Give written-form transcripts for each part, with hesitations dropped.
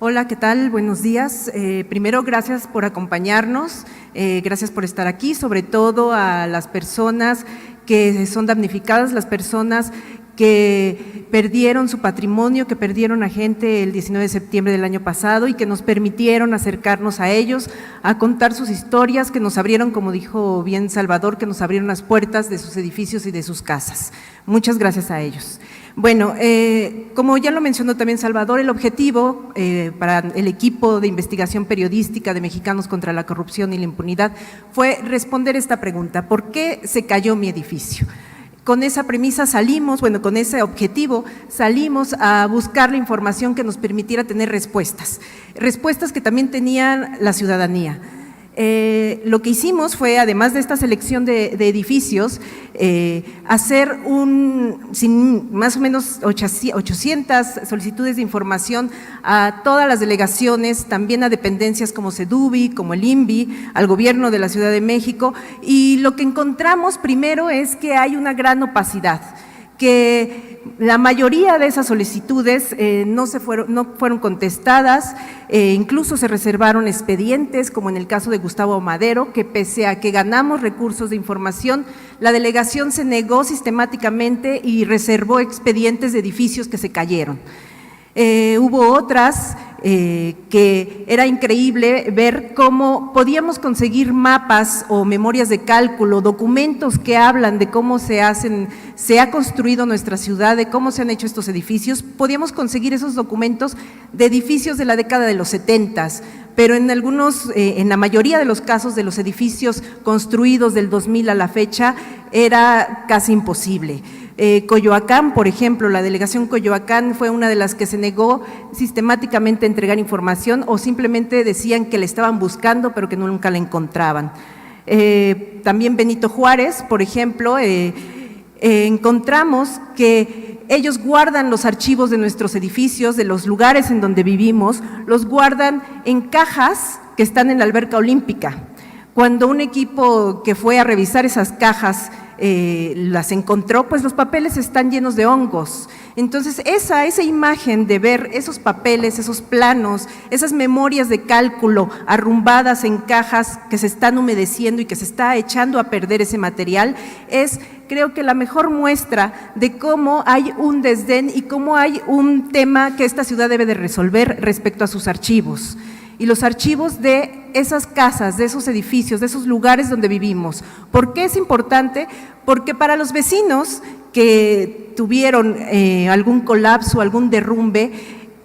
Hola, ¿qué tal? Buenos días. Primero, gracias por acompañarnos, gracias por estar aquí, sobre todo a las personas que son damnificadas, las personas que perdieron su patrimonio, que perdieron a gente el 19 de septiembre del año pasado y que nos permitieron acercarnos a ellos, a contar sus historias, que nos abrieron, como dijo bien Salvador, que nos abrieron las puertas de sus edificios y de sus casas. Muchas gracias a ellos. Bueno, como ya lo mencionó también Salvador, el objetivo para el equipo de investigación periodística de Mexicanos contra la Corrupción y la Impunidad fue responder esta pregunta: ¿por qué se cayó mi edificio? Con esa premisa salimos, bueno, con ese objetivo salimos a buscar la información que nos permitiera tener respuestas que también tenían la ciudadanía. Lo que hicimos fue, además de esta selección de edificios, hacer más o menos 800 solicitudes de información a todas las delegaciones, también a dependencias como Sedubi, como el INVI, al gobierno de la Ciudad de México, y lo que encontramos primero es que hay una gran opacidad, que la mayoría de esas solicitudes no fueron contestadas, incluso se reservaron expedientes, como en el caso de Gustavo Madero, que pese a que ganamos recursos de información, la delegación se negó sistemáticamente y reservó expedientes de edificios que se cayeron. Hubo otras que era increíble ver cómo podíamos conseguir mapas o memorias de cálculo, documentos que hablan de cómo se ha construido nuestra ciudad, de cómo se han hecho estos edificios. Podíamos conseguir esos documentos de edificios de la década de los 70s, pero en la mayoría de los casos de los edificios construidos del 2000 a la fecha era casi imposible. Coyoacán, por ejemplo, la delegación Coyoacán fue una de las que se negó sistemáticamente a entregar información, o simplemente decían que la estaban buscando pero que nunca la encontraban. También Benito Juárez, por ejemplo, encontramos que ellos guardan los archivos de nuestros edificios, de los lugares en donde vivimos, los guardan en cajas que están en la alberca olímpica. Cuando un equipo que fue a revisar esas cajas las encontró, pues los papeles están llenos de hongos. Entonces esa imagen de ver esos papeles, esos planos, esas memorias de cálculo arrumbadas en cajas que se están humedeciendo y que se está echando a perder ese material, es, creo que, la mejor muestra de cómo hay un desdén y cómo hay un tema que esta ciudad debe de resolver respecto a sus archivos. Y los archivos de esas casas, de esos edificios, de esos lugares donde vivimos. ¿Por qué es importante? Porque para los vecinos que tuvieron algún colapso, algún derrumbe,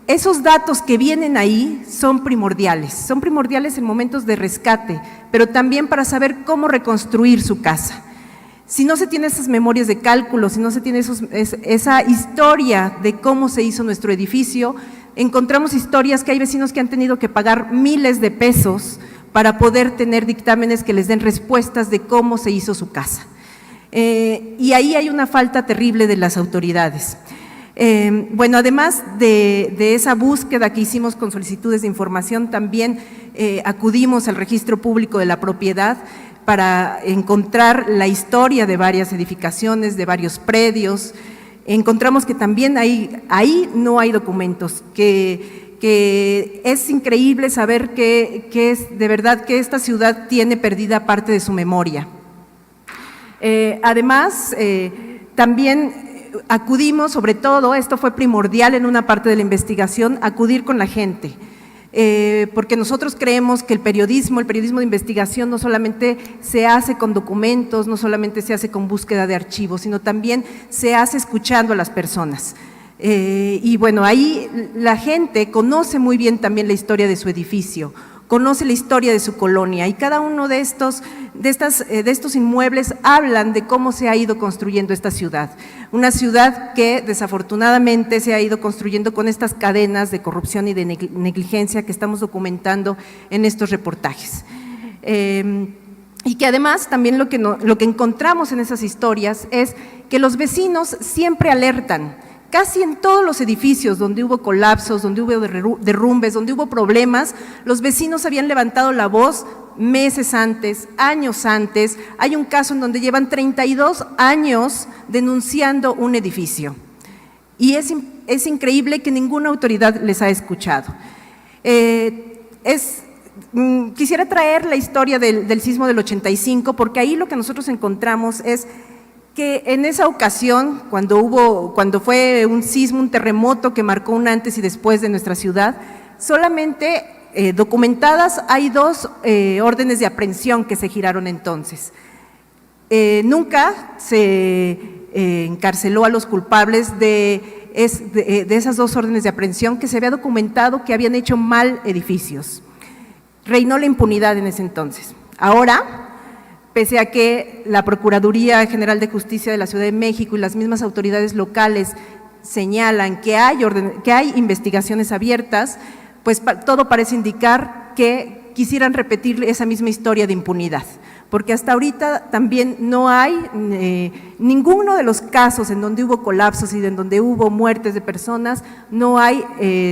esos datos que vienen ahí son primordiales en momentos de rescate, pero también para saber cómo reconstruir su casa. Si no se tiene esas memorias de cálculo, si no se tiene esa historia de cómo se hizo nuestro edificio, encontramos historias que hay vecinos que han tenido que pagar miles de pesos para poder tener dictámenes que les den respuestas de cómo se hizo su casa. Y ahí hay una falta terrible de las autoridades. Bueno, además de esa búsqueda que hicimos con solicitudes de información, también acudimos al registro público de la propiedad para encontrar la historia de varias edificaciones, de varios predios. Encontramos que también ahí no hay documentos, que es increíble saber que es de verdad que esta ciudad tiene perdida parte de su memoria. Además, también acudimos, sobre todo, esto fue primordial en una parte de la investigación, acudir con la gente. Porque nosotros creemos que el periodismo de investigación no solamente se hace con documentos, no solamente se hace con búsqueda de archivos, sino también se hace escuchando a las personas. Y bueno, ahí la gente conoce muy bien también la historia de su edificio, conoce la historia de su colonia, y cada uno de estos inmuebles hablan de cómo se ha ido construyendo esta ciudad. Una ciudad que desafortunadamente se ha ido construyendo con estas cadenas de corrupción y de negligencia que estamos documentando en estos reportajes. Y que además también lo que encontramos en esas historias es que los vecinos siempre alertan. Casi en todos los edificios donde hubo colapsos, donde hubo derrumbes, donde hubo problemas, los vecinos habían levantado la voz meses antes, años antes. Hay un caso en donde llevan 32 años denunciando un edificio y es increíble que ninguna autoridad les ha escuchado. Quisiera traer la historia del sismo del 85, porque ahí lo que nosotros encontramos es que en esa ocasión, cuando fue un sismo, un terremoto que marcó un antes y después de nuestra ciudad, solamente documentadas hay 2 órdenes de aprehensión que se giraron entonces. Nunca se encarceló a los culpables de esas 2 órdenes de aprehensión, que se había documentado que habían hecho mal edificios. Reinó la impunidad en ese entonces. Ahora, pese a que la Procuraduría General de Justicia de la Ciudad de México y las mismas autoridades locales señalan que hay investigaciones abiertas, pues todo parece indicar que quisieran repetir esa misma historia de impunidad, porque hasta ahorita también no hay ninguno de los casos en donde hubo colapsos y en donde hubo muertes de personas, no hay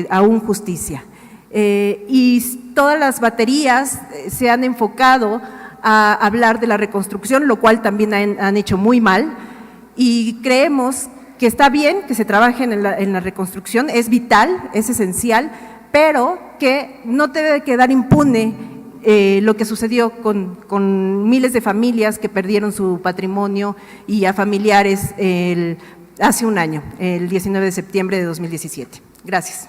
aún justicia. Y todas las baterías se han enfocado a hablar de la reconstrucción, lo cual también han hecho muy mal, y creemos que está bien que se trabaje en la reconstrucción, es vital, es esencial, pero que no debe quedar impune lo que sucedió con miles de familias que perdieron su patrimonio y a familiares hace un año, el 19 de septiembre de 2017. Gracias.